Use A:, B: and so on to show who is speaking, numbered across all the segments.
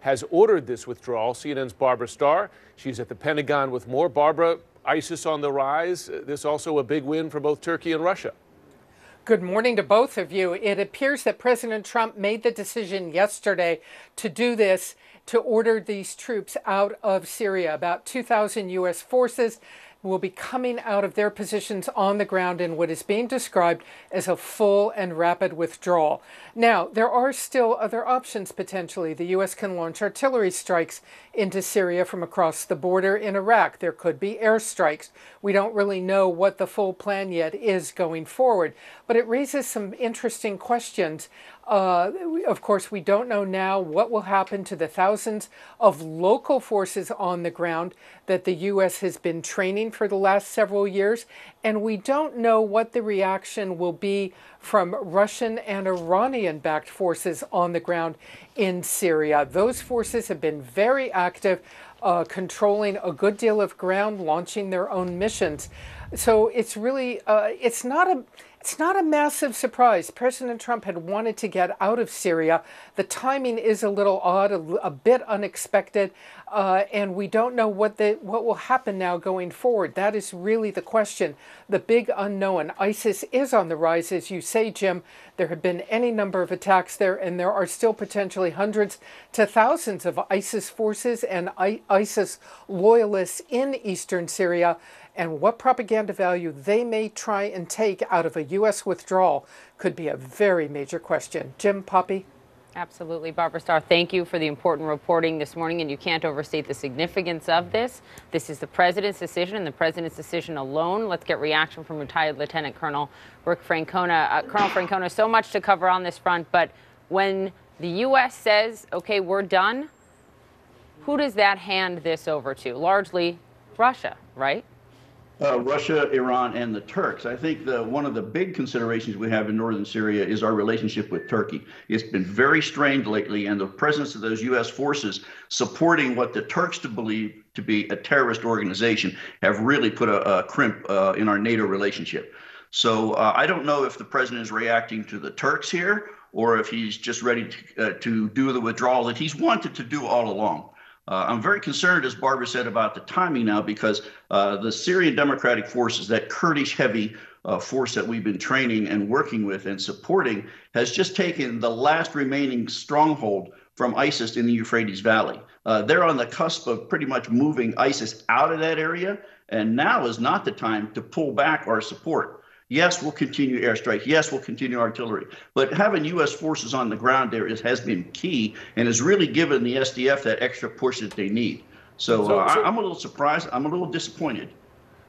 A: has ordered this withdrawal. CNN's Barbara Starr, she's at the Pentagon with more. Barbara, ISIS on the rise. This also a big win for both Turkey and Russia.
B: Good morning to both of you. It appears that President Trump made the decision yesterday to do this, to order these troops out of Syria. About 2,000 U.S. forces will be coming out of their positions on the ground in what is being described as a full and rapid withdrawal. Now, there are still other options potentially. The U.S. can launch artillery strikes into Syria from across the border in Iraq. There could be airstrikes. We don't really know what the full plan yet is going forward, but it raises some interesting questions. Of course, we don't know now what will happen to the thousands of local forces on the ground that the U.S. has been training for the last several years, and we don't know what the reaction will be from Russian and Iranian-backed forces on the ground in Syria. Those forces have been very active, controlling a good deal of ground, launching their own missions. So it's really, it's not a massive surprise. President Trump had wanted to get out of Syria. The timing is a little odd, a bit unexpected, and we don't know what will happen now going forward. That is really the question, the big unknown. ISIS is on the rise, as you say, Jim. There have been any number of attacks there, and there are still potentially hundreds to thousands of ISIS forces and ISIS loyalists in eastern Syria. And what propaganda value they may try and take out of a U.S. withdrawal could be a very major question. Jim, Poppy?
C: Absolutely. Barbara Starr, thank you for the important reporting this morning, and you can't overstate the significance of this. This is the president's decision and the president's decision alone. Let's get reaction from retired Lieutenant Colonel Rick Francona. Colonel Francona, so much to cover on this front, but when the U.S. says, okay, we're done, who does that hand this over to? Largely Russia, right?
D: Russia, Iran, and the Turks. I think one of the big considerations we have in northern Syria is our relationship with Turkey. It's been very strained lately, and the presence of those U.S. forces supporting what the Turks believe to be a terrorist organization have really put a crimp in our NATO relationship. So I don't know if the president is reacting to the Turks here, or if he's just ready to do the withdrawal that he's wanted to do all along. I'm very concerned, as Barbara said, about the timing now, because the Syrian Democratic Forces, that Kurdish-heavy force that we've been training and working with and supporting, has just taken the last remaining stronghold from ISIS in the Euphrates Valley. They're on the cusp of pretty much moving ISIS out of that area, and now is not the time to pull back our support. Yes, we'll continue airstrikes. Yes, we'll continue artillery. But having U.S. forces on the ground there has been key and has really given the SDF that extra push that they need. So I'm a little surprised. I'm a little disappointed.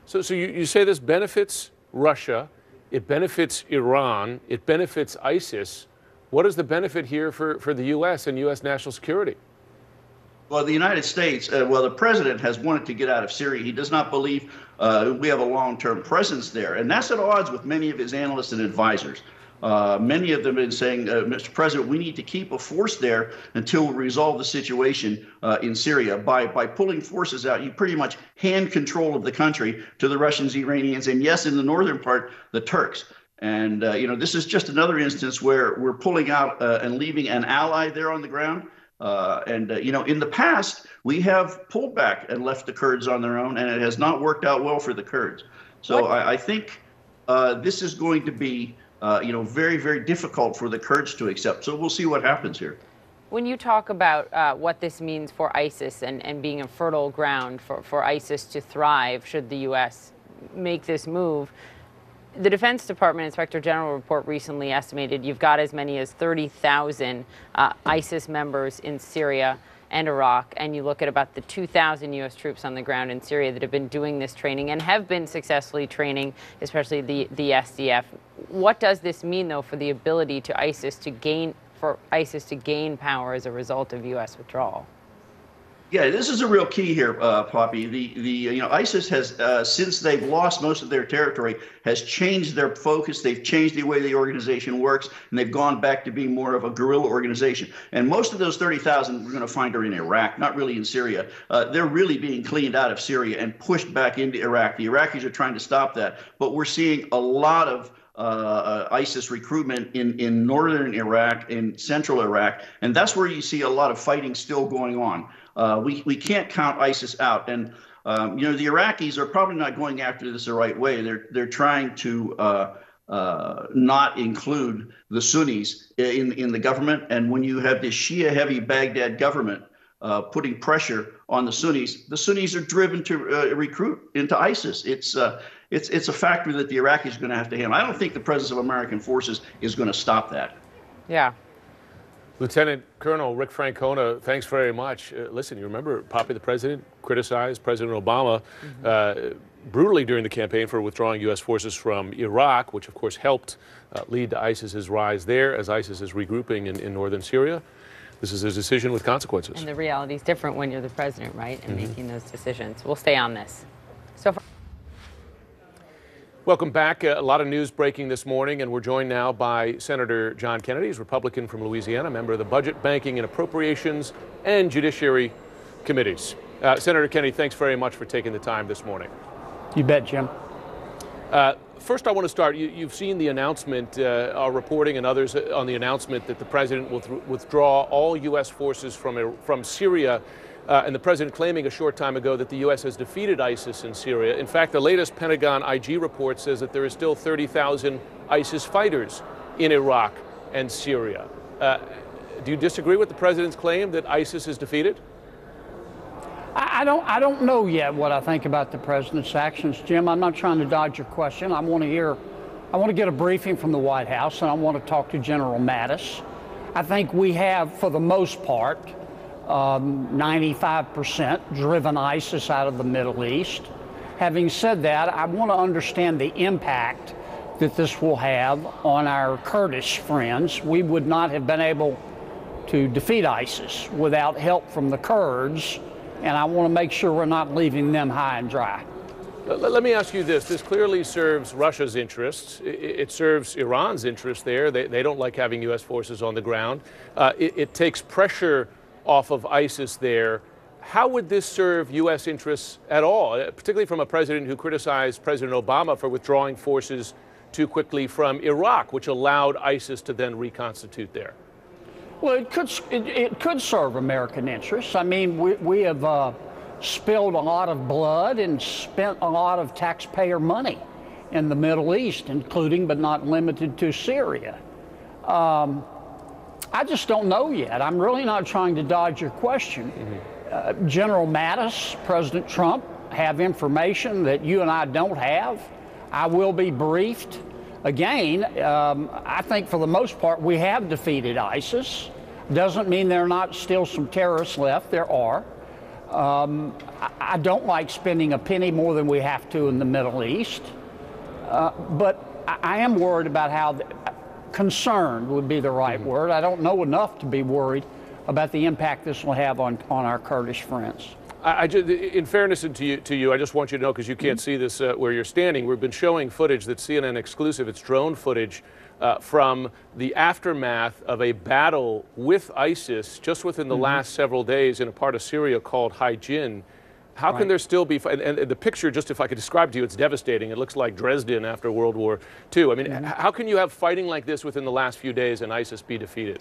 A: So you say this benefits Russia, it benefits Iran, it benefits ISIS. What is the benefit here for the U.S. and U.S. national security?
D: Well, the United States, the president has wanted to get out of Syria. He does not believe we have a long-term presence there. And that's at odds with many of his analysts and advisors. Many of them have been saying, Mr. President, we need to keep a force there until we resolve the situation in Syria. By pulling forces out, you pretty much hand control of the country to the Russians, Iranians, and yes, in the northern part, the Turks. And, this is just another instance where we're pulling out and leaving an ally there on the ground. In the past, we have pulled back and left the Kurds on their own, and it has not worked out well for the Kurds. So I think this is going to be, very, very difficult for the Kurds to accept. So we'll see what happens here.
C: When you talk about what this means for ISIS and being a fertile ground for ISIS to thrive, should the U.S. make this move, the Defense Department Inspector General report recently estimated you've got as many as 30,000 ISIS members in Syria and Iraq, and you look at about the 2,000 U.S. troops on the ground in Syria that have been doing this training and have been successfully training, especially the SDF. What does this mean, though, for the ability to ISIS to gain power as a result of U.S. withdrawal?
D: Yeah, this is a real key here, Poppy. ISIS has, since they've lost most of their territory, has changed their focus. They've changed the way the organization works, and they've gone back to being more of a guerrilla organization. And most of those 30,000 we're going to find are in Iraq, not really in Syria. They're really being cleaned out of Syria and pushed back into Iraq. The Iraqis are trying to stop that, but we're seeing a lot of ISIS recruitment in northern Iraq, in central Iraq, and that's where you see a lot of fighting still going on. We can't count ISIS out, and the Iraqis are probably not going after this the right way. They're trying to not include the Sunnis in the government, and when you have this Shia-heavy Baghdad government putting pressure on the Sunnis are driven to recruit into ISIS. It's a factor that the Iraqis are going to have to handle. I don't think the presence of American forces is going to stop that.
C: Yeah.
A: Lieutenant Colonel Rick Francona, thanks very much. Listen, you remember Poppy the President criticized President Obama brutally during the campaign for withdrawing U.S. forces from Iraq, which of course helped lead to ISIS's rise there as ISIS is regrouping in northern Syria. This is a decision with consequences.
C: And the reality is different when you're the president, right, and making those decisions. We'll stay on this.
A: Welcome back. A lot of news breaking this morning, and we're joined now by Senator John Kennedy, who's Republican from Louisiana, member of the Budget, Banking, and Appropriations and Judiciary Committees. Senator Kennedy, thanks very much for taking the time this morning.
E: You bet, Jim.
A: First, I want to start. You've seen the announcement, our reporting and others on the announcement that the president will withdraw all U.S. forces from Syria, and the president claiming a short time ago that the U.S. has defeated ISIS in Syria. In fact, the latest Pentagon IG report says that there is still 30,000 ISIS fighters in Iraq and Syria. Do you disagree with the president's claim that ISIS is defeated?
E: I don't know yet what I think about the president's actions, Jim. I'm not trying to dodge your question. I want to get a briefing from the White House, and I want to talk to General Mattis. I think we have, for the most part, 95% driven ISIS out of the Middle East. Having said that, I want to understand the impact that this will have on our Kurdish friends. We would not have been able to defeat ISIS without help from the Kurds, and I want to make sure we're not leaving them high and dry.
A: Let me ask you this. This clearly serves Russia's interests. It serves Iran's interests there. They don't like having U.S. forces on the ground. It takes pressure off of ISIS there. How would this serve U.S. interests at all, particularly from a president who criticized President Obama for withdrawing forces too quickly from Iraq, which allowed ISIS to then reconstitute there?
E: Well, it could serve American interests. I mean, we have spilled a lot of blood and spent a lot of taxpayer money in the Middle East, including but not limited to Syria. I just don't know yet. I'm really not trying to dodge your question. General Mattis, President Trump have information that you and I don't have. I will be briefed. Again, I think for the most part we have defeated ISIS. Doesn't mean there are not still some terrorists left. There are. I don't like spending a penny more than we have to in the Middle East. But I am worried about how, concerned would be the right word. I don't know enough to be worried about the impact this will have on our Kurdish friends.
A: In fairness to you, I just want you to know, because you can't see this where you're standing, we've been showing footage that's CNN exclusive. It's drone footage from the aftermath of a battle with ISIS just within the last several days in a part of Syria called Hijin. How can there still be, and the picture, just if I could describe to you, it's devastating. It looks like Dresden after World War II. I mean, how can you have fighting like this within the last few days and ISIS be defeated?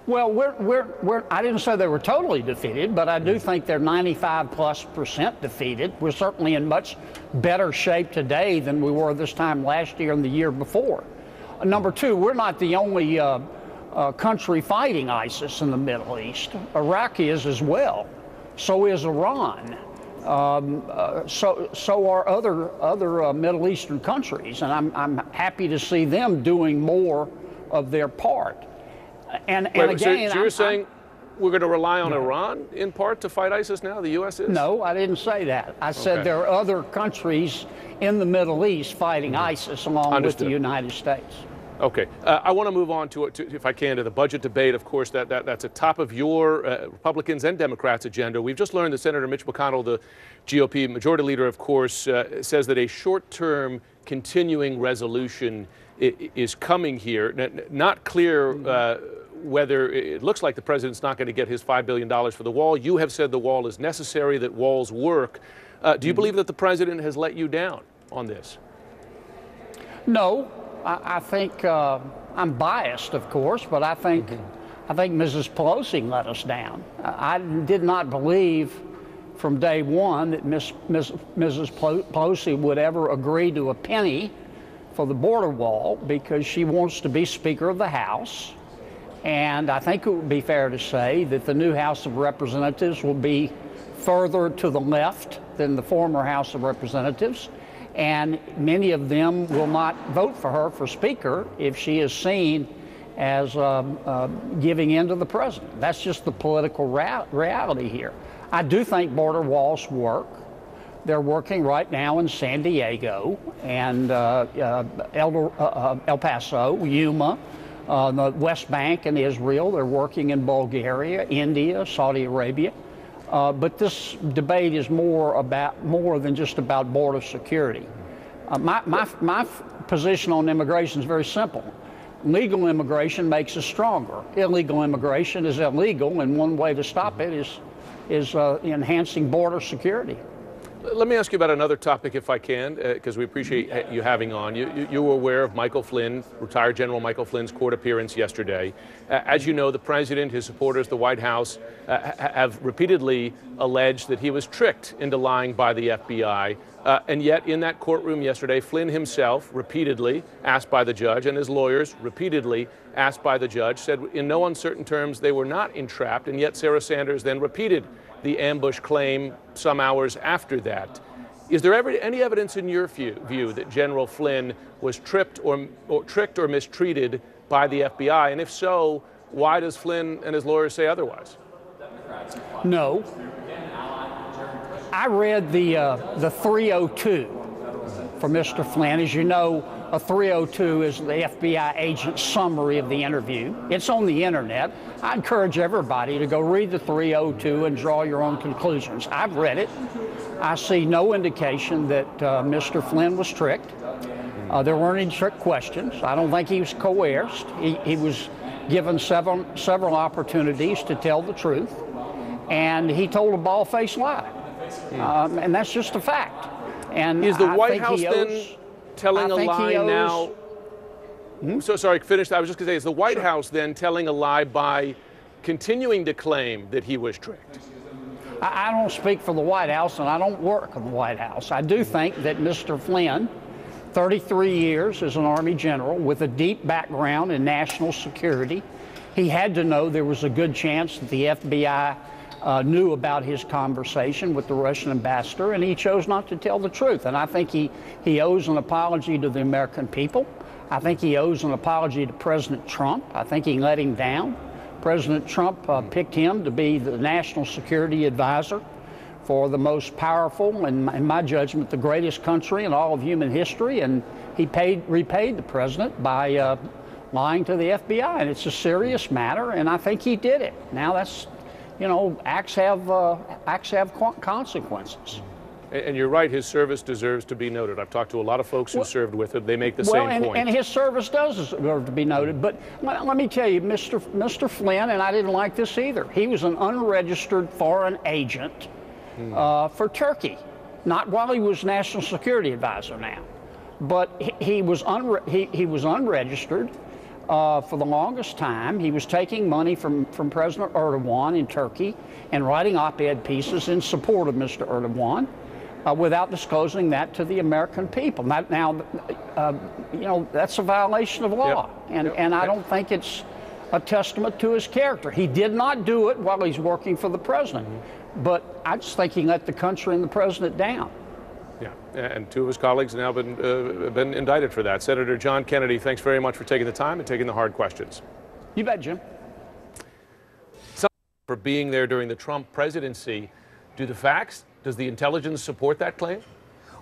E: Well, I didn't say they were totally defeated, but I do think they're 95+% defeated. We're certainly in much better shape today than we were this time last year and the year before. Number two, we're not the only country fighting ISIS in the Middle East. Iraq is as well. So is Iran. So are other Middle Eastern countries, and I'm happy to see them doing more of their part. And again,
A: so you're saying we're going to rely on Iran in part to fight ISIS now? The U.S. is?
E: No, I didn't say that. I said there are other countries in the Middle East fighting ISIS along with the United States.
A: Okay. I want to move on to, if I can, to the budget debate. Of course, that's at top of your Republicans and Democrats' agenda. We've just learned that Senator Mitch McConnell, the GOP majority leader, of course, says that a short-term continuing resolution is coming here. Not clear whether it looks like the president's not going to get his $5 billion for the wall. You have said the wall is necessary, that walls work. Do you believe that the president has let you down on this?
E: No. I think I'm biased, of course, but I think Mrs. Pelosi let us down. I did not believe from day one that Mrs. Pelosi would ever agree to a penny for the border wall because she wants to be Speaker of the House. And I think it would be fair to say that the new House of Representatives will be further to the left than the former House of Representatives. And many of them will not vote for her for Speaker if she is seen as giving in to the president. That's just the political reality here. I do think border walls work. They're working right now in San Diego and El Paso, Yuma, the West Bank and Israel. They're working in Bulgaria, India, Saudi Arabia. But this debate is more than just about border security. My position on immigration is very simple. Legal immigration makes us stronger. Illegal immigration is illegal, and one way to stop it is enhancing border security.
A: Let me ask you about another topic, if I can, because we appreciate you having on. You were aware of Michael Flynn, retired General Michael Flynn's court appearance yesterday. As you know, the president, his supporters, the White House have repeatedly alleged that he was tricked into lying by the FBI. And yet in that courtroom yesterday, Flynn himself repeatedly asked by the judge, and his lawyers repeatedly asked by the judge, said in no uncertain terms they were not entrapped, and yet Sarah Sanders then repeated the ambush claim some hours after that. Is there ever any evidence in your view that General Flynn was tricked or mistreated by the FBI? And if so, why does Flynn and his lawyers say otherwise?
E: No. I read the 302 for Mr. Flynn. As you know, a 302 is the FBI agent's summary of the interview. It's on the internet. I encourage everybody to go read the 302 and draw your own conclusions. I've read it. I see no indication that Mr. Flynn was tricked. There weren't any trick questions. I don't think he was coerced. He was given several opportunities to tell the truth, and he told a bald-faced lie. And that's just a fact. And
A: is the White House then telling a lie now? So sorry, finished. I was just going to say, is the White House then telling a lie by continuing to claim that he was tricked?
E: I don't speak for the White House, and I don't work in the White House. I do think that Mr. Flynn, 33 years as an Army general with a deep background in national security, he had to know there was a good chance that the FBI knew about his conversation with the Russian ambassador, and he chose not to tell the truth. And I think he owes an apology to the American people. I think he owes an apology to President Trump. I think he let him down. President Trump picked him to be the national security advisor for the most powerful, and in my judgment, the greatest country in all of human history, and he repaid the president by lying to the FBI, and it's a serious matter, and I think he did it. Now that's, you know, acts have consequences.
A: And you're right, his service deserves to be noted. I've talked to a lot of folks who served with him. They make the same point.
E: And his service does deserve to be noted. But let me tell you, Mr. Flynn, and I didn't like this either, he was an unregistered foreign agent for Turkey. Not while he was National Security Advisor now, but he was unregistered. For the longest time, he was taking money from President Erdogan in Turkey and writing op-ed pieces in support of Mr. Erdogan without disclosing that to the American people. Now, you know, that's a violation of law, and I don't think it's a testament to his character. He did not do it while he's working for the president, but I just think he let the country and the president down.
A: Yeah, and two of his colleagues have now been indicted for that. Senator John Kennedy, thanks very much for taking the time and taking the hard questions.
E: You bet, Jim.
A: For being there during the Trump presidency, does the intelligence support that claim?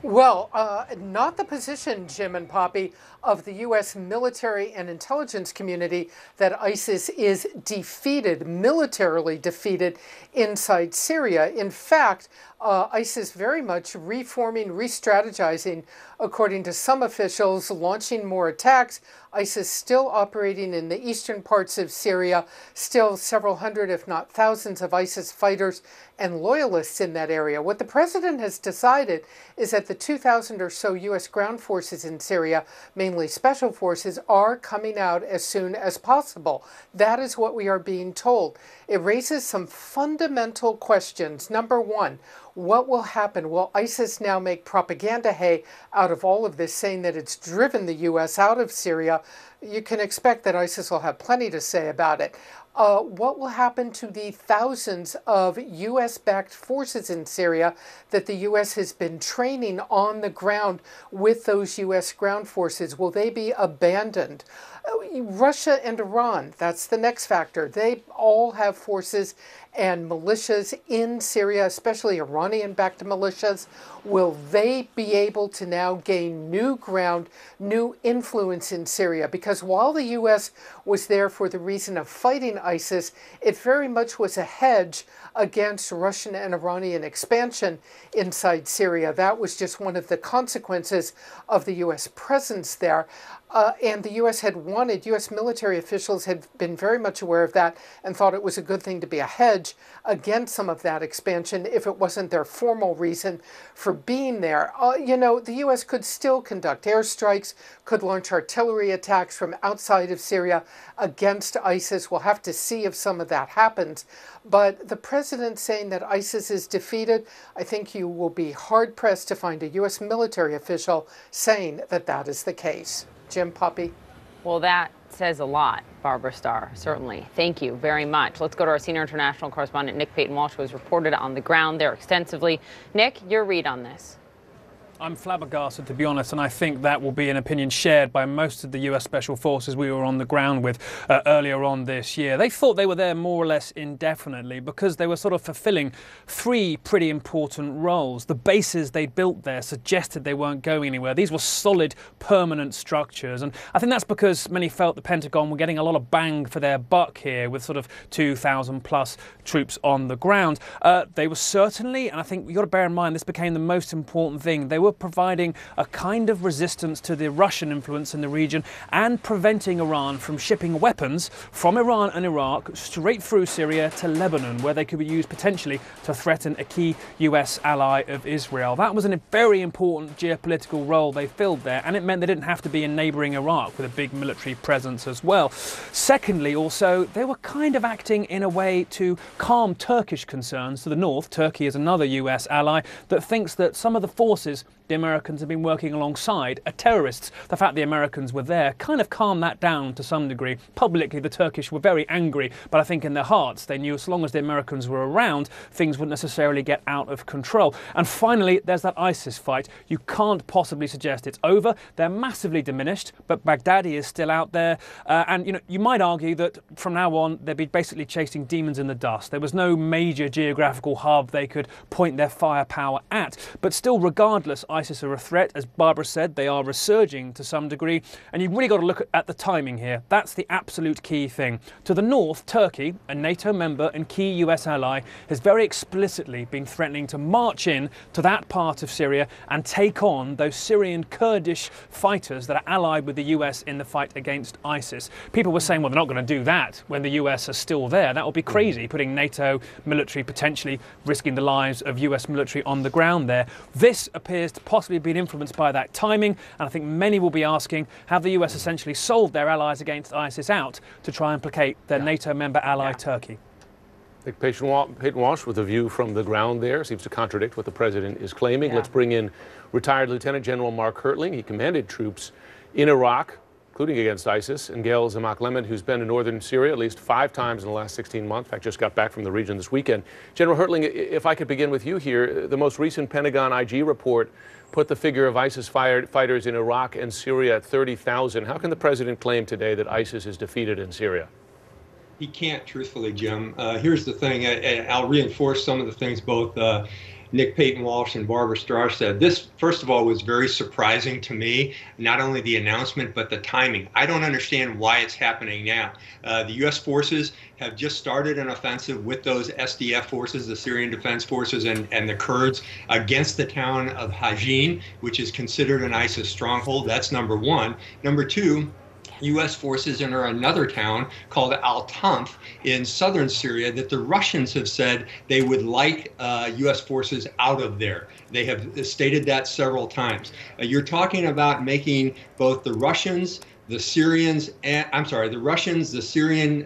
B: Well, not the position, Jim and Poppy, of the U.S. military and intelligence community that ISIS is defeated, militarily defeated inside Syria. In fact, ISIS very much reforming, re-strategizing, according to some officials, launching more attacks ISIS still operating in the eastern parts of Syria, still several hundred, if not thousands, of ISIS fighters and loyalists in that area. What the president has decided is that the 2,000 or so U.S. ground forces in Syria, mainly special forces, are coming out as soon as possible. That is what we are being told. It raises some fundamental questions. Number one, what will happen? Will ISIS now make propaganda hay out of all of this, saying that it's driven the U.S. out of Syria? You can expect that ISIS will have plenty to say about it. What will happen to the thousands of U.S.-backed forces in Syria that the U.S. has been training on the ground with those U.S. ground forces? Will they be abandoned? Russia and Iran, that's the next factor. They all have forces and militias in Syria, especially Iranian-backed militias. Will they be able to now gain new ground, new influence in Syria? Because while the U.S. was there for the reason of fighting ISIS, it very much was a hedge against Russian and Iranian expansion inside Syria. That was just one of the consequences of the U.S. presence there. And the U.S. U.S. military officials had been very much aware of that and thought it was a good thing to be a hedge against some of that expansion if it wasn't their formal reason for being there. The U.S. could still conduct airstrikes, could launch artillery attacks from outside of Syria against ISIS. We'll have to see if some of that happens. But the president saying that ISIS is defeated, I think you will be hard-pressed to find a U.S. military official saying that that is the case. Jim, Poppy?
C: Well, that says a lot, Barbara Starr, certainly. Thank you very much. Let's go to our senior international correspondent, Nick Payton-Walsh, who has reported on the ground there extensively. Nick, your read on this.
F: I'm flabbergasted, to be honest, and I think that will be an opinion shared by most of the US Special Forces we were on the ground with earlier on this year. They thought they were there more or less indefinitely because they were sort of fulfilling three pretty important roles. The bases they built there suggested they weren't going anywhere. These were solid, permanent structures, and I think that's because many felt the Pentagon were getting a lot of bang for their buck here with sort of 2,000 plus troops on the ground. They were certainly, and I think you've got to bear in mind this became the most important thing, they were providing a kind of resistance to the Russian influence in the region and preventing Iran from shipping weapons from Iran and Iraq straight through Syria to Lebanon, where they could be used potentially to threaten a key US ally of Israel. That was a very important geopolitical role they filled there, and it meant they didn't have to be in neighbouring Iraq with a big military presence as well. Secondly, also, they were kind of acting in a way to calm Turkish concerns to the north. Turkey is another US ally that thinks that some of the forces the Americans have been working alongside are terrorists. The fact the Americans were there kind of calmed that down to some degree. Publicly, the Turkish were very angry, but I think in their hearts they knew as long as the Americans were around, things wouldn't necessarily get out of control. And finally, there's that ISIS fight. You can't possibly suggest it's over. They're massively diminished, but Baghdadi is still out there. And you might argue that from now on, they'd be basically chasing demons in the dust. There was no major geographical hub they could point their firepower at. But still, regardless, ISIS are a threat. As Barbara said, they are resurging to some degree, and you've really got to look at the timing here. That's the absolute key thing. To the north, Turkey, a NATO member and key US ally, has very explicitly been threatening to march in to that part of Syria and take on those Syrian Kurdish fighters that are allied with the US in the fight against ISIS. People were saying, well, they're not going to do that when the US are still there. That would be crazy, putting NATO military potentially risking the lives of US military on the ground there. This appears to possibly been influenced by that timing, and I think many will be asking, have the US essentially sold their allies against ISIS out to try and placate their NATO member ally Turkey?
A: Nick Payton-Walsh with a view from the ground there seems to contradict what the president is claiming. Let's bring in retired Lieutenant General Mark Hertling. He commanded troops in Iraq, including against ISIS, and Gail Zamak-Lemon, who's been to northern Syria at least 5 times in the last 16 months. In fact, just got back from the region this weekend. General Hertling, if I could begin with you here, the most recent Pentagon IG report put the figure of ISIS fighters in Iraq and Syria at 30,000. How can the president claim today that ISIS is defeated in Syria?
G: He can't, truthfully, Jim. Here's the thing. I'll reinforce some of the things both Nick Payton-Walsh and Barbara Starr said. This, first of all, was very surprising to me, not only the announcement, but the timing. I don't understand why it's happening now. The U.S. forces have just started an offensive with those SDF forces, the Syrian Defense Forces, and the Kurds against the town of Hajin, which is considered an ISIS stronghold. That's number one. Number two, U.S. forces in another town called Al-Tanf in southern Syria that the Russians have said they would like U.S. forces out of there. They have stated that several times. You're talking about making both the Russians, the Syrians, the Russians, the Syrian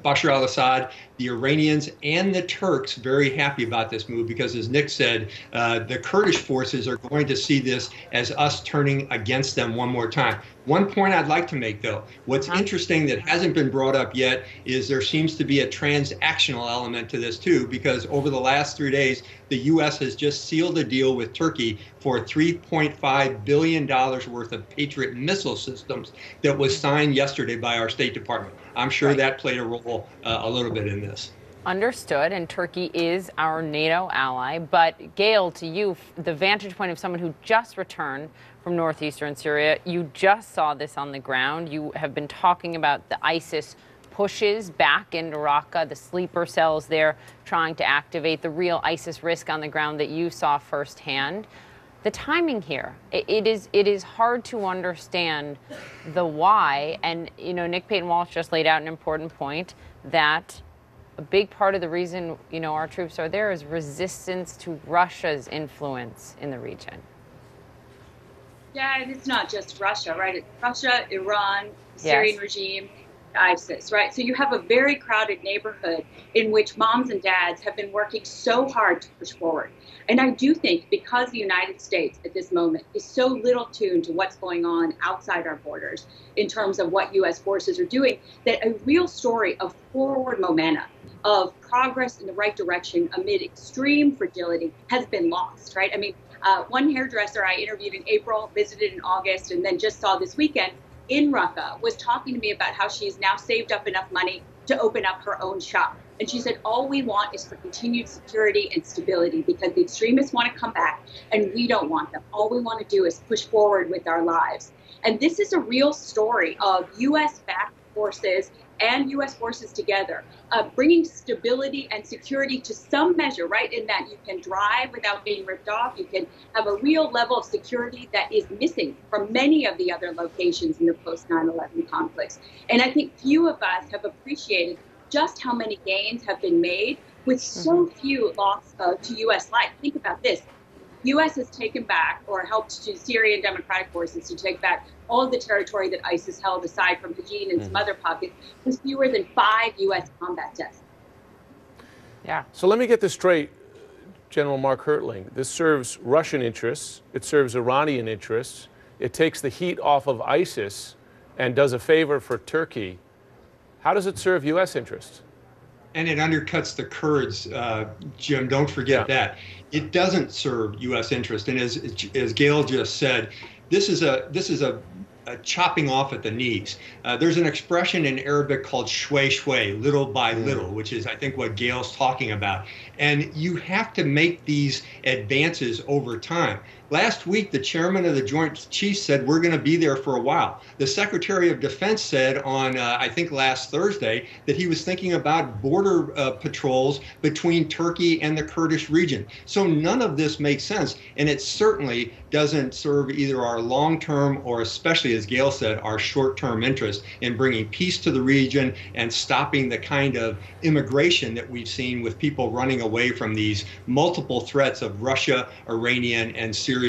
G: Bashar al-Assad, the Iranians, and the Turks very happy about this move because, as Nick said, the Kurdish forces are going to see this as us turning against them one more time. One point I'd like to make, though, what's interesting that hasn't been brought up yet is there seems to be a transactional element to this, too, because over the last 3 days, the U.S. has just sealed a deal with Turkey for $3.5 billion worth of Patriot missile systems that was signed yesterday by our State Department. I'm sure that played a role a little bit in this.
C: Understood, and Turkey is our NATO ally. But Gail, to you, the vantage point of someone who just returned from northeastern Syria, you just saw this on the ground. You have been talking about the ISIS pushes back into Raqqa, the sleeper cells there trying to activate, the real ISIS risk on the ground that you saw firsthand. The timing here, it is hard to understand the why. And, you know, Nick Payton Walsh just laid out an important point that a big part of the reason, you know, our troops are there is resistance to Russia's influence in the region.
H: Yeah, and it's not just Russia, right? It's Russia, Iran, the Syrian regime, ISIS, right? So you have a very crowded neighborhood in which moms and dads have been working so hard to push forward. And I do think because the United States at this moment is so little tuned to what's going on outside our borders in terms of what U.S. forces are doing, that a real story of forward momentum, of progress in the right direction amid extreme fragility has been lost, right? I mean, one hairdresser I interviewed in April, visited in August, and then just saw this weekend in Raqqa was talking to me about how she's now saved up enough money to open up her own shop. And she said, all we want is for continued security and stability because the extremists want to come back and we don't want them. All we want to do is push forward with our lives. And this is a real story of U.S.-backed forces and U.S. forces together, bringing stability and security to some measure, right, in that you can drive without being ripped off. You can have a real level of security that is missing from many of the other locations in the post-9/11 conflicts. And I think few of us have appreciated just how many gains have been made with so few loss to U.S. life. Think about this. U.S. has taken back or helped to Syrian Democratic Forces to take back all of the territory that ISIS held aside from Hajin and some other pockets with fewer than 5 U.S. combat deaths.
C: Yeah.
A: So let me get this straight, General Mark Hertling. This serves Russian interests. It serves Iranian interests. It takes the heat off of ISIS and does a favor for Turkey. How does it serve U.S. interests?
G: And it undercuts the Kurds, Jim. Don't forget that. It doesn't serve U.S. interest. And as Gail just said, this is a chopping off at the knees. There's an expression in Arabic called shway shway, little by little, which is, I think, what Gail's talking about. And you have to make these advances over time. Last week, the chairman of the Joint Chiefs said we're going to be there for a while. The Secretary of Defense said on, I think last Thursday, that he was thinking about border patrols between Turkey and the Kurdish region. So none of this makes sense. And it certainly doesn't serve either our long-term or, especially as Gail said, our short-term interest in bringing peace to the region and stopping the kind of immigration that we've seen with people running away from these multiple threats of Russia, Iranian, and Syria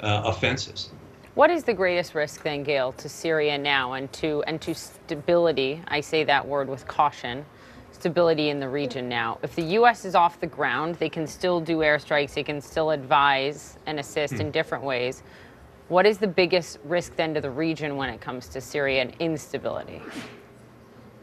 G: offenses.
C: What is the greatest risk then, Gail, to Syria now and to stability? I say that word with caution. Stability in the region now. If the U.S. is off the ground, they can still do airstrikes. They can still advise and assist in different ways. What is the biggest risk then to the region when it comes to Syrian instability?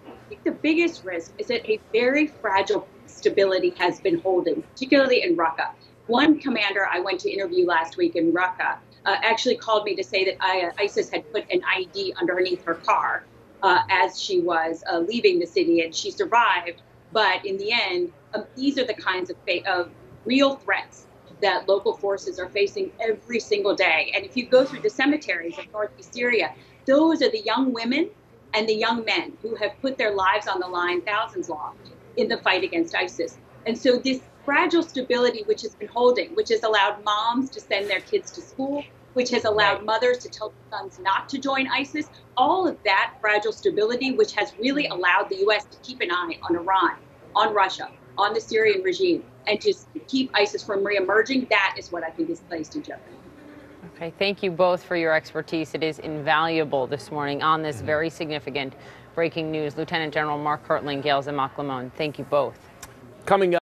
H: I think the biggest risk is that a very fragile stability has been holding, particularly in Raqqa. One commander I went to interview last week in Raqqa actually called me to say that ISIS had put an IED underneath her car as she was leaving the city, and she survived. But in the end, these are the kinds of real threats that local forces are facing every single day. And if you go through the cemeteries of northeast Syria, those are the young women and the young men who have put their lives on the line, thousands long, in the fight against ISIS. And so this fragile stability which has been holding, which has allowed moms to send their kids to school, which has allowed mothers to tell their sons not to join ISIS. All of that fragile stability, which has really allowed the U.S. to keep an eye on Iran, on Russia, on the Syrian regime, and to keep ISIS from reemerging, that is what I think is placed in jeopardy.
C: Okay, thank you both for your expertise. It is invaluable this morning on this very significant breaking news. Lieutenant General Mark Hertling, Gail Zimok-Lamone, thank you both.
A: Coming up.